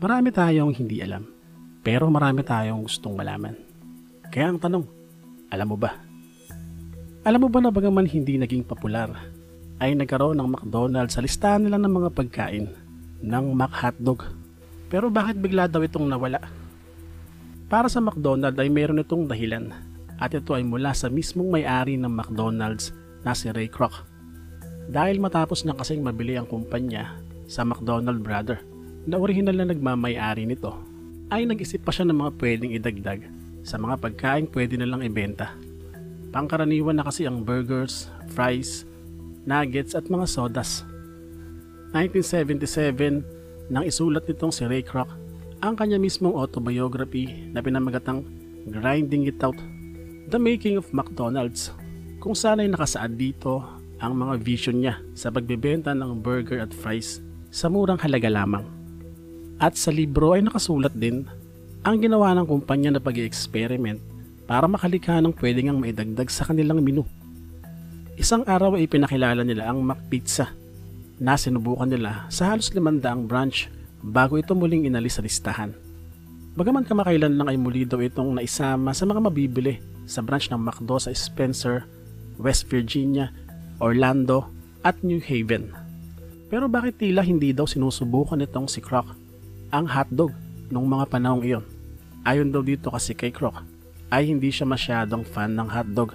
Marami tayong hindi alam, pero marami tayong gustong malaman. Kaya ang tanong, alam mo ba? Alam mo ba na bagaman hindi naging popular, ay nagkaroon ng McDonald's sa listahan nila ng mga pagkain ng McHotdog. Pero bakit bigla daw itong nawala? Para sa McDonald's ay meron itong dahilan at ito ay mula sa mismong may-ari ng McDonald's na si Ray Kroc. Dahil matapos na kasing mabili ang kumpanya sa McDonald Brother na orihinal na nagmamay-ari nito, ay nag-isip pa siya ng mga pwedeng idagdag sa mga pagkain pwede nilang ibenta. Pangkaraniwan na kasi ang burgers, fries, nuggets at mga sodas. 1977 nang isulat nitong si Ray Kroc ang kanya mismong autobiography na pinamagatang Grinding It Out, The Making of McDonald's, kung saan ay nakasaad dito ang mga vision niya sa pagbebenta ng burger at fries sa murang halaga lamang. At sa libro ay nakasulat din ang ginawa ng kumpanya na pag-i-experiment para makalikha ng pwede ngang maidagdag sa kanilang menu. Isang araw ay pinakilala nila ang McPizza na sinubukan nila sa halos 500 branch bago ito muling inalis sa listahan. Bagaman kamakailan lang ay muli daw itong naisama sa mga mabibili sa branch ng McDo sa Spencer, West Virginia, Orlando at New Haven. Pero bakit tila hindi daw sinusubukan nitong si Kroc ang hotdog noong mga panahong iyon? Ayon daw dito kasi kay Kroc ay hindi siya masyadong fan ng hotdog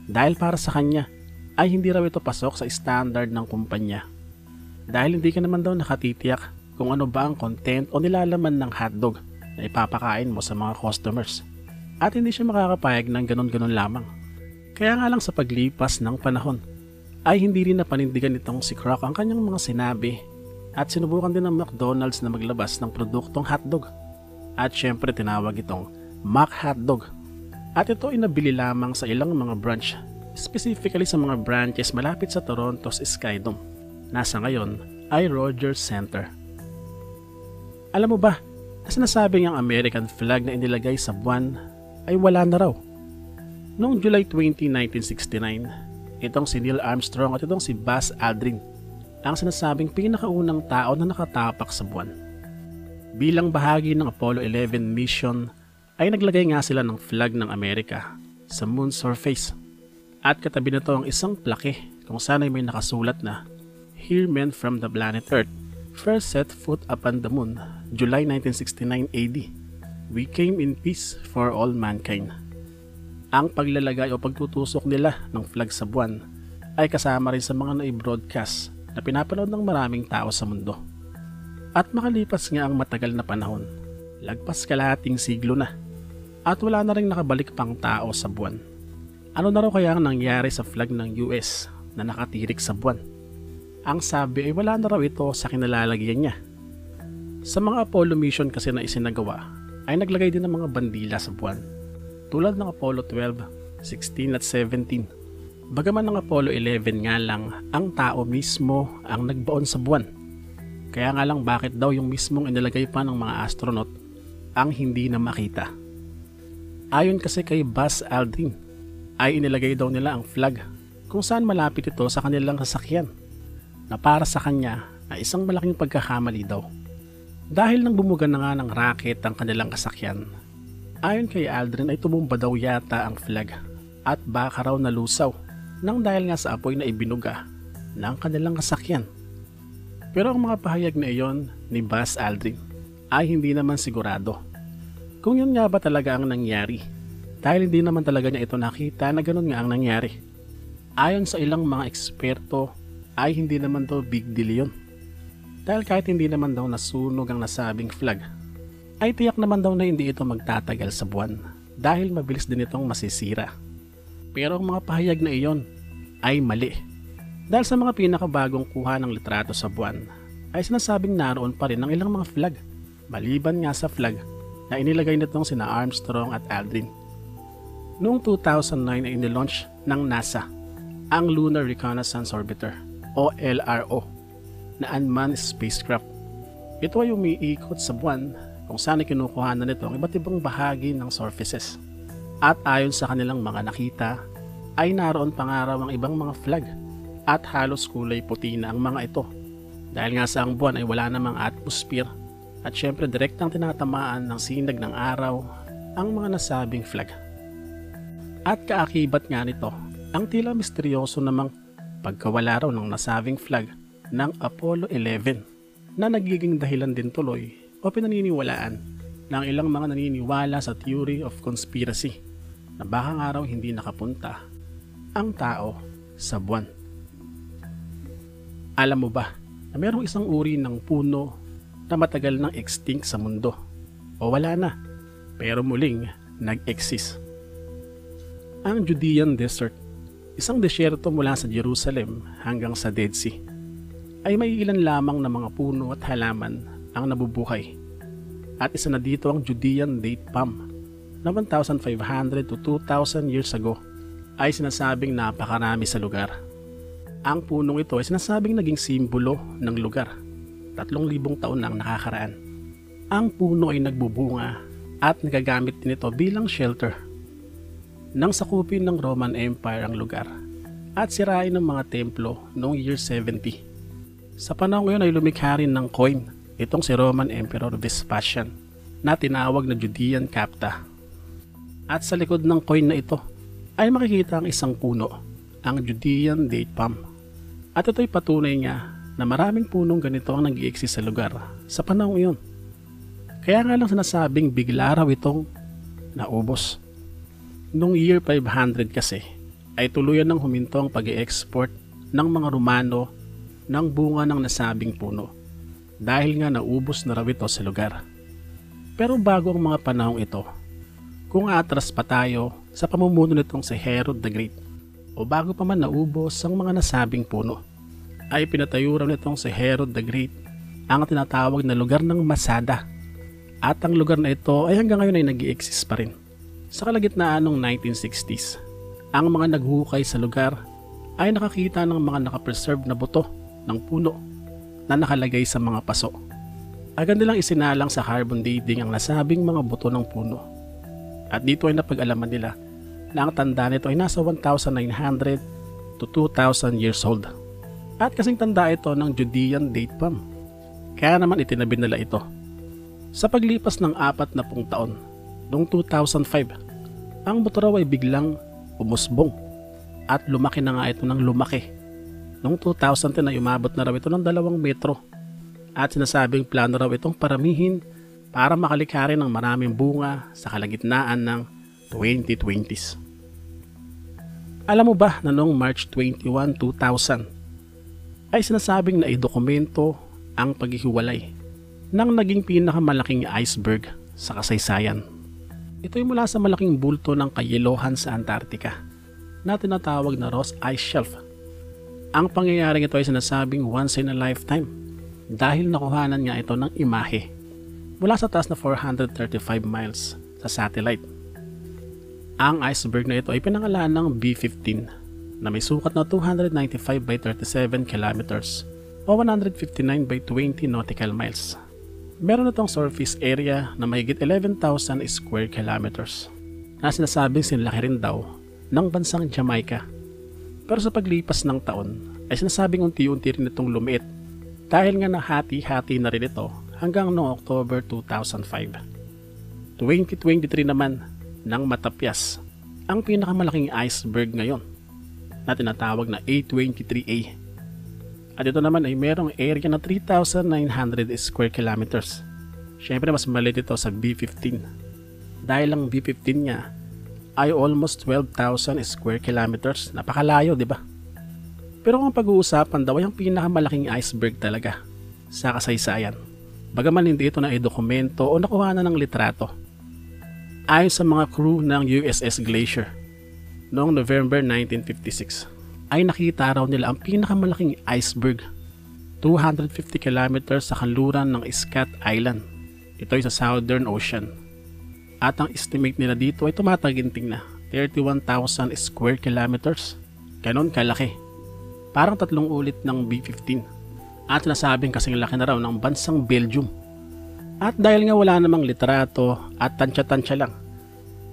dahil para sa kanya ay hindi raw ito pasok sa standard ng kumpanya. Dahil hindi ka naman daw nakatitiyak kung ano ba ang content o nilalaman ng hotdog na ipapakain mo sa mga customers. At hindi siya makakapayag ng ganon-ganon lamang. Kaya nga lang sa paglipas ng panahon ay hindi rin napanindigan nitong si Kroc ang kanyang mga sinabi at sinubukan din ng McDonald's na maglabas ng produktong hotdog. At syempre tinawag itong McHotdog. At ito ay nabili lamang sa ilang mga branch, specifically sa mga branches malapit sa Toronto's Skydome, nasa ngayon ay Rogers Center. Alam mo ba na sinasabing ang American flag na inilagay sa buwan ay wala na raw? Noong July 20, 1969, itong si Neil Armstrong at itong si Buzz Aldrin ang sinasabing pinakaunang tao na nakatapak sa buwan. Bilang bahagi ng Apollo 11 mission ay naglagay nga sila ng flag ng Amerika sa moon surface at katabi nito ang isang plaque kung saan ay may nakasulat na "Here men from the planet Earth first set foot upon the moon, July 1969 AD. We came in peace for all mankind." Ang paglalagay o pagtutusok nila ng flag sa buwan ay kasama rin sa mga na-broadcast na pinapanood ng maraming tao sa mundo. At makalipas nga ang matagal na panahon, lagpas kalahating siglo na, at wala na rin nakabalik pang tao sa buwan. Ano na raw kaya ang nangyari sa flag ng US na nakatirik sa buwan? Ang sabi ay wala na raw ito sa kinalalagyan niya. Sa mga Apollo mission kasi na isinagawa ay naglagay din ng mga bandila sa buwan, tulad ng Apollo 12, 16 at 17. Bagaman ng Apollo 11 nga lang ang tao mismo ang nagbaon sa buwan. Kaya nga lang bakit daw yung mismong inilagay pa ng mga astronaut ang hindi na makita? Ayon kasi kay Buzz Aldrin ay inilagay daw nila ang flag kung saan malapit ito sa kanilang sasakyan, na para sa kanya ay isang malaking pagkakamali daw. Dahil nang bumuga na nga ng rocket ang kanilang sasakyan, ayon kay Aldrin ay tumumba daw yata ang flag at baka raw nalusaw nang dahil nga sa apoy na ibinuga ng kanilang sasakyan. Pero ang mga pahayag na iyon ni Buzz Aldrin ay hindi naman sigurado kung yun nga ba talaga ang nangyari, dahil hindi naman talaga niya ito nakita na ganun nga ang nangyari. Ayon sa ilang mga eksperto ay hindi naman daw big deal yun, dahil kahit hindi naman daw nasunog ang nasabing flag ay tiyak naman daw na hindi ito magtatagal sa buwan dahil mabilis din itong masisira. Pero ang mga pahayag na iyon ay mali, dahil sa mga pinakabagong kuha ng litrato sa buwan ay sinasabing naroon pa rin ang ilang mga flag, maliban nga sa flag na inilagay nitong sina Armstrong at Aldrin. Noong 2009 ay inilaunch ng NASA ang Lunar Reconnaissance Orbiter o LRO na unmanned spacecraft. Ito ay umiikot sa buwan kung saan kinukuhanan nito ang iba't ibang bahagi ng surfaces. At ayon sa kanilang mga nakita ay naroon pangaraw ang ibang mga flag at halos kulay puti na ang mga ito, dahil nga sa ang buwan ay wala namang atmosphere At syempre direktang tinatamaan ng sinag ng araw ang mga nasabing flag. At kaakibat nga nito, ang tila misteryoso namang pagkawala raw ng nasabing flag ng Apollo 11 na nagiging dahilan din tuloy o pinaniniwalaan ng ilang mga naniniwala sa theory of conspiracy na baka nga raw hindi nakapunta ang tao sa buwan. Alam mo ba na mayroong isang uri ng puno na matagal nang extinct sa mundo o wala na pero muling nag-exist? Ang Judean Desert, isang desyerto mula sa Jerusalem hanggang sa Dead Sea, ay may ilan lamang na mga puno at halaman ang nabubuhay. At isa na dito ang Judean date palm na 1,500 to 2,000 years ago ay sinasabing napakarami sa lugar. Ang punong ito ay sinasabing naging simbolo ng lugar 3,000 taon na ang nakakaraan. Ang puno ay nagbubunga at nagagamit din ito bilang shelter nang sakupin ng Roman Empire ang lugar at sirain ng mga templo noong year 70. Sa panahon ngayon ay lumikha rin ng coin itong si Roman Emperor Vespasian na tinawag na Judean Capta. At sa likod ng coin na ito ay makikita ang isang puno, ang Judean date palm. At ito'y patunay nga na maraming punong ganito ang nag-i-exist sa lugar sa panahong iyon. Kaya nga lang sinasabing bigla raw itong naubos. Noong year 500 kasi ay tuluyan ng huminto ang pag-i-export ng mga Romano ng bunga ng nasabing puno dahil nga naubos na raw ito sa lugar. Pero bago ang mga panahong ito, kung atras pa tayo sa pamumuno nitong si Herod the Great o bago pa man naubos ang mga nasabing puno, ay pinatayo raw nitong si Herod the Great ang tinatawag na lugar ng Masada. At ang lugar na ito ay hanggang ngayon ay nag-i-exist pa rin. Sa kalagitnaan ng 1960s, ang mga naghukay sa lugar ay nakakita ng mga nakapreserve na buto ng puno na nakalagay sa mga paso. Agad nilang isinalang sa carbon dating ang nasabing mga buto ng puno. At dito ay napag-alaman nila na ang tanda nito ay nasa 1,900 to 2,000 years old. At kasing tanda ito ng Judean date palm. Kaya naman itinabi nila ito. Sa paglipas ng 40 taon, noong 2005, ang buto raw ay biglang umusbong at lumaki na nga ito ng lumaki. Noong 2010 ay umabot na raw ito ng 2 metro at sinasabing plano raw itong paramihin para makalikha rin ng maraming bunga sa kalagitnaan ng 2020s. Alam mo ba na noong March 21, 2000, ay sinasabing na idokumento ang paghihiwalay ng naging pinakamalaking iceberg sa kasaysayan. Ito ay mula sa malaking bulto ng kayelohan sa Antarctica na tinatawag na Ross Ice Shelf. Ang pangyayaring ito ay sinasabing once in a lifetime dahil nakuhanan nga ito ng imahe mula sa taas na 435 miles sa satellite. Ang iceberg na ito ay pinangalan ng B-15 na may sukat na 295 by 37 kilometers o 159 by 20 nautical miles. Meron itong surface area na mahigit 11,000 square kilometers na sinasabing sinlaki rin daw ng bansang Jamaica. Pero sa paglipas ng taon ay sinasabing unti-unti rin itong lumiit dahil nga nahati-hati na rin ito hanggang noong October 2005. 2023 naman nang matapyas ang pinakamalaking iceberg ngayon na tinatawag na A23A. At ito naman ay merong area na 3,900 square kilometers. Siyempre mas maliit ito sa B-15 dahil ang B-15 niya ay almost 12,000 square kilometers. Napakalayo, di ba? Pero kung pag-uusapan daw ay ang pinakamalaking iceberg talaga sa kasaysayan. Bagaman hindi ito na i-dokumento o nakuha na ng litrato. Ayon sa mga crew ng USS Glacier, noong November 1956, ay nakita raw nila ang pinakamalaking iceberg, 250 kilometers sa kanluran ng Scott Island. Ito ay sa Southern Ocean. At ang estimate nila dito ay tumataginting na 31,000 square kilometers. Ganon kalaki. Parang 3 ulit ng B-15. At nasabing kasing laki na raw ng bansang Belgium. At dahil nga wala namang litrato at tansya-tansya lang,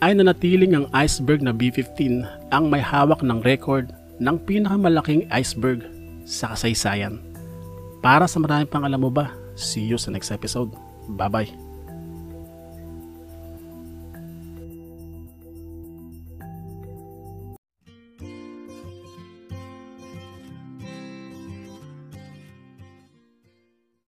ay nanatiling ang iceberg na B-15 ang may hawak ng record ng pinakamalaking iceberg sa kasaysayan. Para sa marami pang alam mo ba, see you sa next episode. Bye-bye.